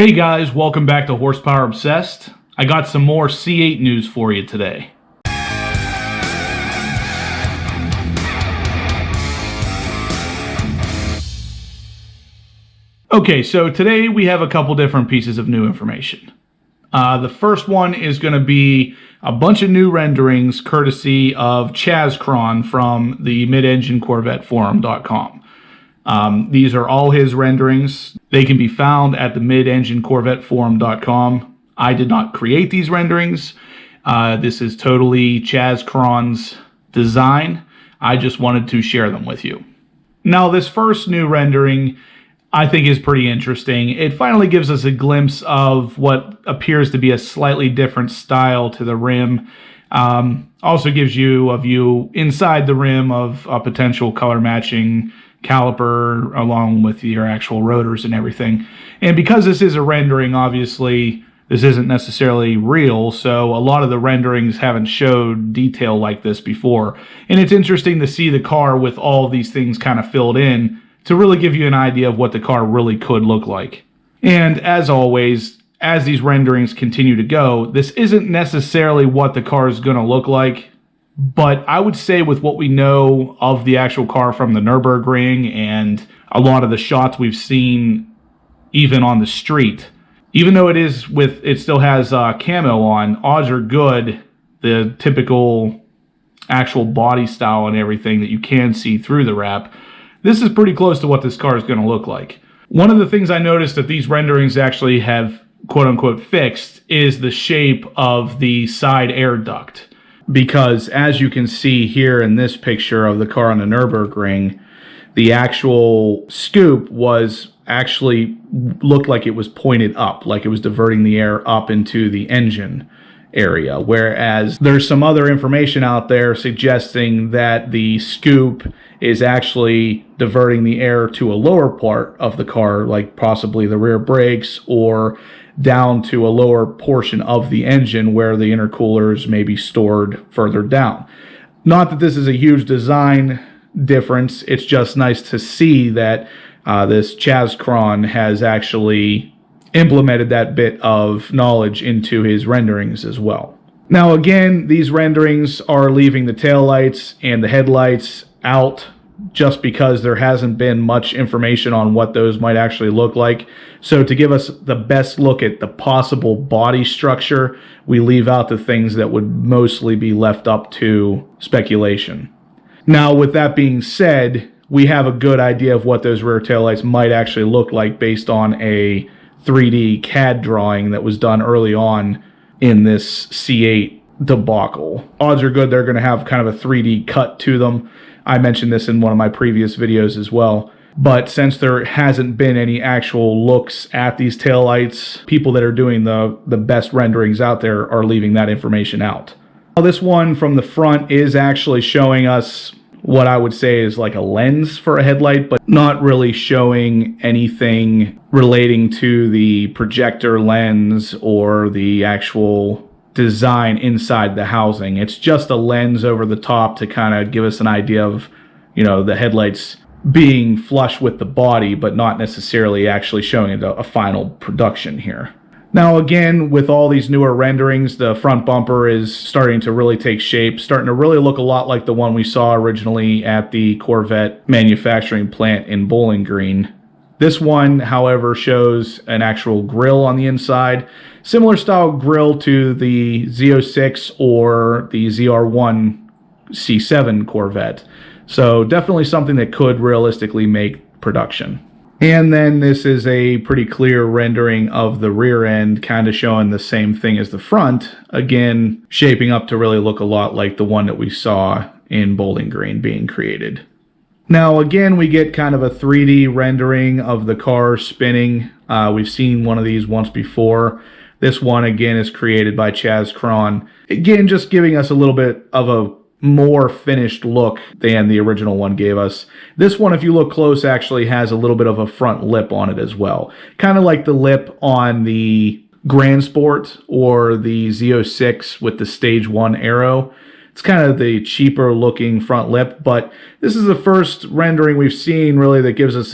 Hey guys, welcome back to Horsepower Obsessed. I got some more C8 news for you today. Okay, so today we have a couple different pieces of new information. The first one is going to be a bunch of new renderings courtesy of Chaz Cron from the MID Engine Corvette forum.com. These are all his renderings. They can be found at the MID Engine Corvette forum.com. I did not create these renderings. This is totally Chaz Cron's design. I just wanted to share them with you. Now, this first new rendering I think is pretty interesting. It finally gives us a glimpse of what appears to be a slightly different style to the rim. Also gives you a view inside the rim of a potential color matching caliper along with your actual rotors and everything. And because this is a rendering, obviously this isn't necessarily real, so a lot of the renderings haven't showed detail like this before. And it's interesting to see the car with all of these things kind of filled in to really give you an idea of what the car really could look like. And as always, as these renderings continue to go, this isn't necessarily what the car is going to look like. But I would say with what we know of the actual car from the Nürburgring and a lot of the shots we've seen even on the street, even though it still has camo on, odds are good the typical actual body style and everything that you can see through the wrap, this is pretty close to what this car is going to look like. One of the things I noticed that these renderings actually have quote-unquote fixed is the shape of the side air duct. Because as you can see here in this picture of the car on the Nürburgring, the actual scoop was actually looked like it was pointed up, like it was diverting the air up into the engine area. Whereas there's some other information out there suggesting that the scoop is actually diverting the air to a lower part of the car, like possibly the rear brakes or down to a lower portion of the engine where the intercoolers may be stored further down. Not that this is a huge design difference, it's just nice to see that this Chaz Cron has actually implemented that bit of knowledge into his renderings as well. Now again, these renderings are leaving the taillights and the headlights out just because there hasn't been much information on what those might actually look like. So to give us the best look at the possible body structure, we leave out the things that would mostly be left up to speculation. Now, with that being said, we have a good idea of what those rear taillights might actually look like based on a 3D CAD drawing that was done early on in this C8 debacle. Odds are good they're going to have kind of a 3D cut to them. I mentioned this in one of my previous videos as well. But since there hasn't been any actual looks at these taillights, people that are doing the best renderings out there are leaving that information out. Now, this one from the front is actually showing us what I would say is like a lens for a headlight, but not really showing anything relating to the projector lens or the actual design inside the housing. It's just a lens over the top to kind of give us an idea of, you know, the headlights being flush with the body, but not necessarily actually showing a final production here. Now again, with all these newer renderings, the front bumper is starting to really take shape, starting to really look a lot like the one we saw originally at the Corvette manufacturing plant in Bowling Green. This one, however, shows an actual grille on the inside. Similar style grille to the Z06 or the ZR1 C7 Corvette. So definitely something that could realistically make production. And then this is a pretty clear rendering of the rear end, kind of showing the same thing as the front. Again, shaping up to really look a lot like the one that we saw in Bowling Green being created. Now again, we get kind of a 3D rendering of the car spinning. We've seen one of these once before. This one again is created by Chaz Cron. Again, just giving us a little bit of a more finished look than the original one gave us. This one, if you look close, actually has a little bit of a front lip on it as well. Kind of like the lip on the Grand Sport or the Z06 with the Stage 1 arrow. It's kind of the cheaper looking front lip, but this is the first rendering we've seen really that gives us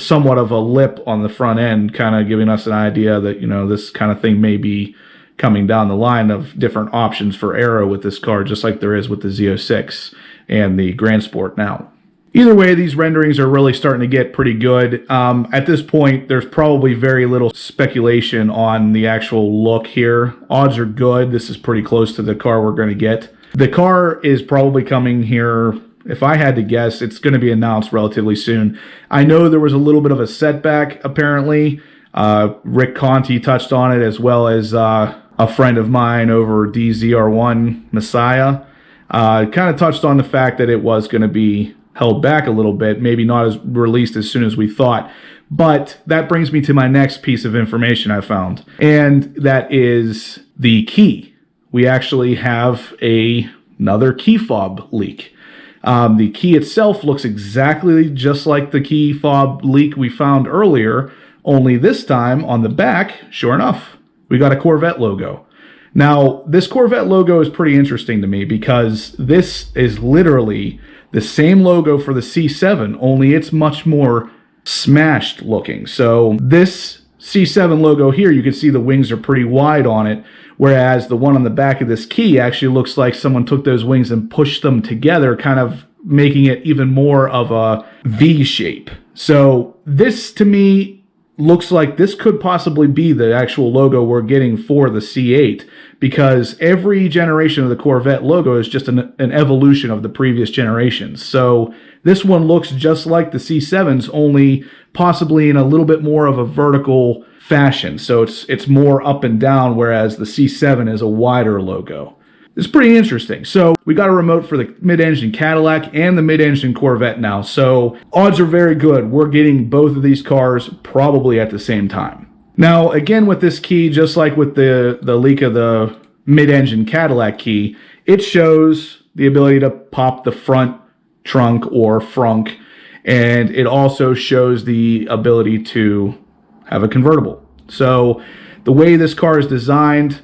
somewhat of a lip on the front end, kind of giving us an idea that, you know, this kind of thing may be coming down the line of different options for aero with this car, just like there is with the Z06 and the Grand Sport now. Either way, these renderings are really starting to get pretty good. At this point, there's probably very little speculation on the actual look here. Odds are good. This is pretty close to the car we're going to get. The car is probably coming here, if I had to guess, it's going to be announced relatively soon. I know there was a little bit of a setback, apparently. Rick Conti touched on it, as well as a friend of mine over DZR1 Messiah. Kind of touched on the fact that it was going to be held back a little bit, maybe not as released as soon as we thought. But that brings me to my next piece of information I found, and that is the key. We actually have another key fob leak. The key itself looks exactly just like the key fob leak we found earlier, only this time on the back, sure enough, we got a Corvette logo. Now, this Corvette logo is pretty interesting to me because this is literally the same logo for the C7, only it's much more smashed looking. So this C7 logo here, you can see the wings are pretty wide on it, whereas the one on the back of this key actually looks like someone took those wings and pushed them together, kind of making it even more of a V shape. So this, to me, looks like this could possibly be the actual logo we're getting for the C8, because every generation of the Corvette logo is just an evolution of the previous generations. So this one looks just like the C7's, only possibly in a little bit more of a vertical fashion. So it's more up and down, whereas the C7 is a wider logo. It's pretty interesting. So we got a remote for the mid-engine Cadillac and the mid-engine Corvette now. So odds are very good we're getting both of these cars probably at the same time. Now, again, with this key, just like with the leak of the mid-engine Cadillac key, it shows the ability to pop the front trunk or frunk, and it also shows the ability to have a convertible. So the way this car is designed,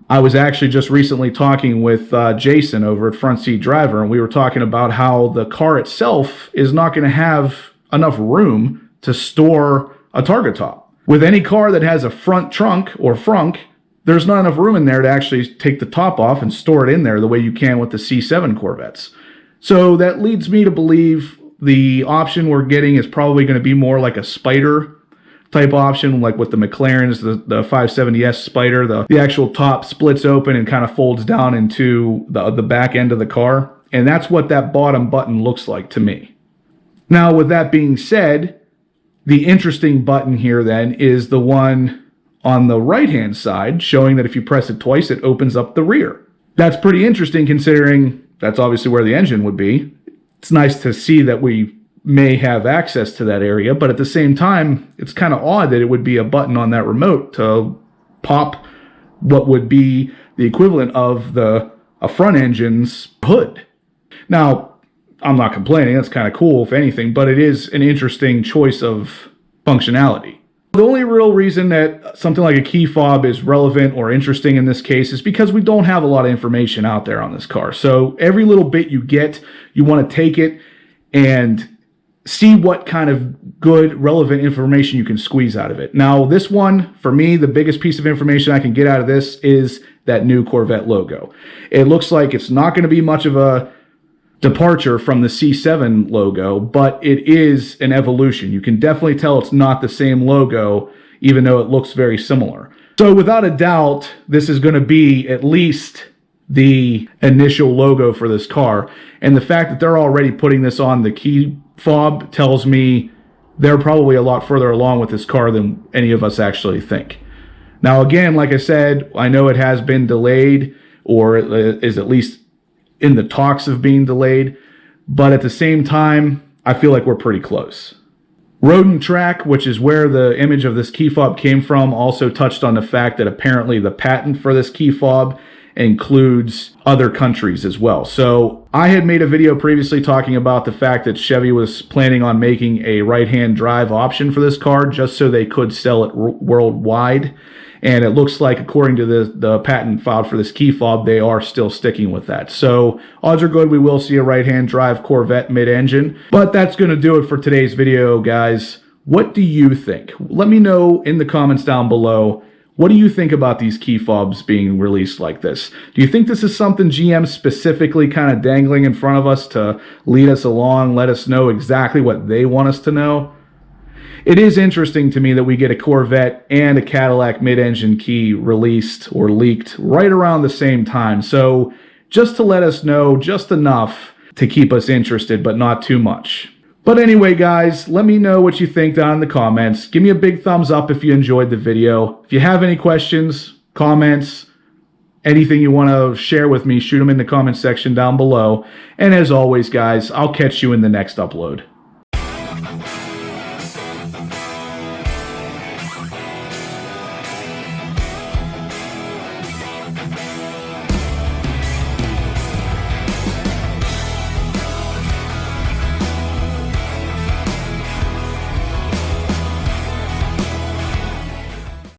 I was actually just recently talking with Jason over at Front Seat Driver, and we were talking about how the car itself is not going to have enough room to store a target top. With any car that has a front trunk or frunk, there's not enough room in there to actually take the top off and store it in there the way you can with the C7 Corvettes. So that leads me to believe the option we're getting is probably going to be more like a Spider type option, like with the McLarens, the 570S Spider. The actual top splits open and kind of folds down into the back end of the car. And that's what that bottom button looks like to me. Now, with that being said, the interesting button here then is the one on the right-hand side, showing that if you press it twice, it opens up the rear. That's pretty interesting considering that's obviously where the engine would be. It's nice to see that we may have access to that area, but at the same time, it's kind of odd that it would be a button on that remote to pop what would be the equivalent of a front engine's hood. Now, I'm not complaining, that's kind of cool if anything, but it is an interesting choice of functionality. The only real reason that something like a key fob is relevant or interesting in this case is because we don't have a lot of information out there on this car. So every little bit you get, you want to take it and see what kind of good, relevant information you can squeeze out of it. Now, this one, for me, the biggest piece of information I can get out of this is that new Corvette logo. It looks like it's not going to be much of a departure from the C7 logo, but it is an evolution. You can definitely tell it's not the same logo, even though it looks very similar. So without a doubt, this is going to be at least the initial logo for this car. And the fact that they're already putting this on the key fob tells me they're probably a lot further along with this car than any of us actually think. Now, again, like I said, I know it has been delayed, or is at least in the talks of being delayed, but at the same time, I feel like we're pretty close. Road and Track, which is where the image of this key fob came from, also touched on the fact that apparently the patent for this key fob includes other countries as well. So I had made a video previously talking about the fact that Chevy was planning on making a right-hand drive option for this car just so they could sell it worldwide. And it looks like, according to the patent filed for this key fob, they are still sticking with that. So odds are good we will see a right-hand drive Corvette mid-engine. But that's going to do it for today's video, guys. What do you think? Let me know in the comments down below. What do you think about these key fobs being released like this? Do you think this is something GM specifically kind of dangling in front of us to lead us along, let us know exactly what they want us to know? It is interesting to me that we get a Corvette and a Cadillac mid-engine key released or leaked right around the same time. So just to let us know just enough to keep us interested, but not too much. But anyway, guys, let me know what you think down in the comments. Give me a big thumbs up if you enjoyed the video. If you have any questions, comments, anything you want to share with me, shoot them in the comment section down below. And as always, guys, I'll catch you in the next upload.